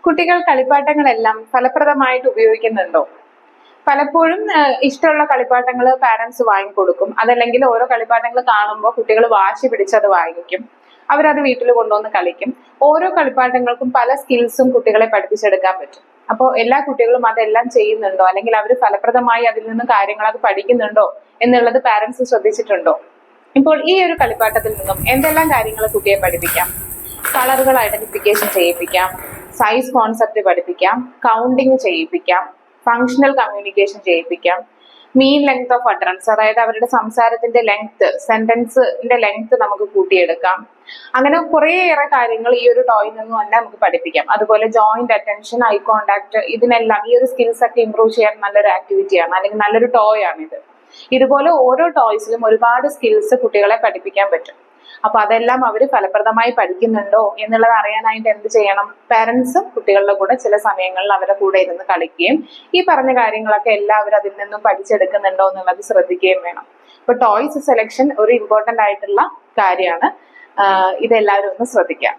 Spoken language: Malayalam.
കുട്ടികൾ കളിപ്പാട്ടങ്ങളെല്ലാം ഫലപ്രദമായിട്ട് ഉപയോഗിക്കുന്നുണ്ടോ? പലപ്പോഴും ഇഷ്ടമുള്ള കളിപ്പാട്ടങ്ങൾ പാരന്റ്സ് വാങ്ങിക്കൊടുക്കും. അതല്ലെങ്കിൽ ഓരോ കളിപ്പാട്ടങ്ങൾ കാണുമ്പോൾ കുട്ടികൾ വാശി പിടിച്ചത് വാങ്ങിക്കും. അവരത് വീട്ടിൽ കൊണ്ടുവന്ന് കളിക്കും. ഓരോ കളിപ്പാട്ടങ്ങൾക്കും പല സ്കിൽസും കുട്ടികളെ പഠിപ്പിച്ചെടുക്കാൻ പറ്റും. അപ്പോൾ എല്ലാ കുട്ടികളും അതെല്ലാം ചെയ്യുന്നുണ്ടോ, അല്ലെങ്കിൽ അവർ ഫലപ്രദമായി അതിൽ നിന്ന് കാര്യങ്ങൾ അത് പഠിക്കുന്നുണ്ടോ എന്നുള്ളത് പാരന്റ്സ് ശ്രദ്ധിച്ചിട്ടുണ്ടോ? ഇപ്പോൾ ഈ ഒരു കളിപ്പാട്ടത്തിൽ നിന്നും എന്തെല്ലാം കാര്യങ്ങൾ കുട്ടിയെ പഠിപ്പിക്കാം? കളറുകൾ ഐഡന്റിഫിക്കേഷൻ ചെയ്യിപ്പിക്കാം, സൈസ് കോൺസെപ്റ്റ് പഠിപ്പിക്കാം, കൗണ്ടിങ് ചെയ്യിപ്പിക്കാം, ഫങ്ഷണൽ കമ്മ്യൂണിക്കേഷൻ ചെയ്യിപ്പിക്കാം, മീൻ ലെങ്ത് ഓഫ് അഡറൻസ്, അതായത് അവരുടെ സംസാരത്തിന്റെ ലെങ്ത്, സെന്റൻസിന്റെ ലെങ്ത് നമുക്ക് കൂട്ടിയെടുക്കാം. അങ്ങനെ കുറേയേറെ കാര്യങ്ങൾ ഈ ഒരു ടോയിൽ നിന്നും തന്നെ നമുക്ക് പഠിപ്പിക്കാം. അതുപോലെ ജോയിന്റ് അറ്റൻഷൻ, ഐ കോണ്ടാക്ട്, ഇതിനെല്ലാം ഈ ഒരു സ്കിൽസ് ഒക്കെ ഇംപ്രൂവ് ചെയ്യാൻ നല്ലൊരു ആക്ടിവിറ്റിയാണ്, അല്ലെങ്കിൽ നല്ലൊരു ടോയ് ആണിത്. ഇതുപോലെ ഓരോ ടോയ്സിലും ഒരുപാട് സ്കിൽസ് കുട്ടികളെ പഠിപ്പിക്കാൻ പറ്റും. അപ്പൊ അതെല്ലാം അവർ ഫലപ്രദമായി പഠിക്കുന്നുണ്ടോ എന്നുള്ളത് അറിയാനായിട്ട് എന്ത് ചെയ്യണം? പാരന്റ്സ് കുട്ടികളുടെ കൂടെ ചില സമയങ്ങളിൽ അവരുടെ കൂടെ ഇരുന്ന് കളിക്കുകയും ഈ പറഞ്ഞ കാര്യങ്ങളൊക്കെ എല്ലാവരും അതിൽ നിന്നും പഠിച്ചെടുക്കുന്നുണ്ടോ എന്നുള്ളത് ശ്രദ്ധിക്കുകയും വേണം. ഇപ്പൊ ടോയ്സ് സെലക്ഷൻ ഒരു ഇമ്പോർട്ടന്റ് ആയിട്ടുള്ള കാര്യമാണ്. ഇതെല്ലാവരും ഒന്ന് ശ്രദ്ധിക്കാം.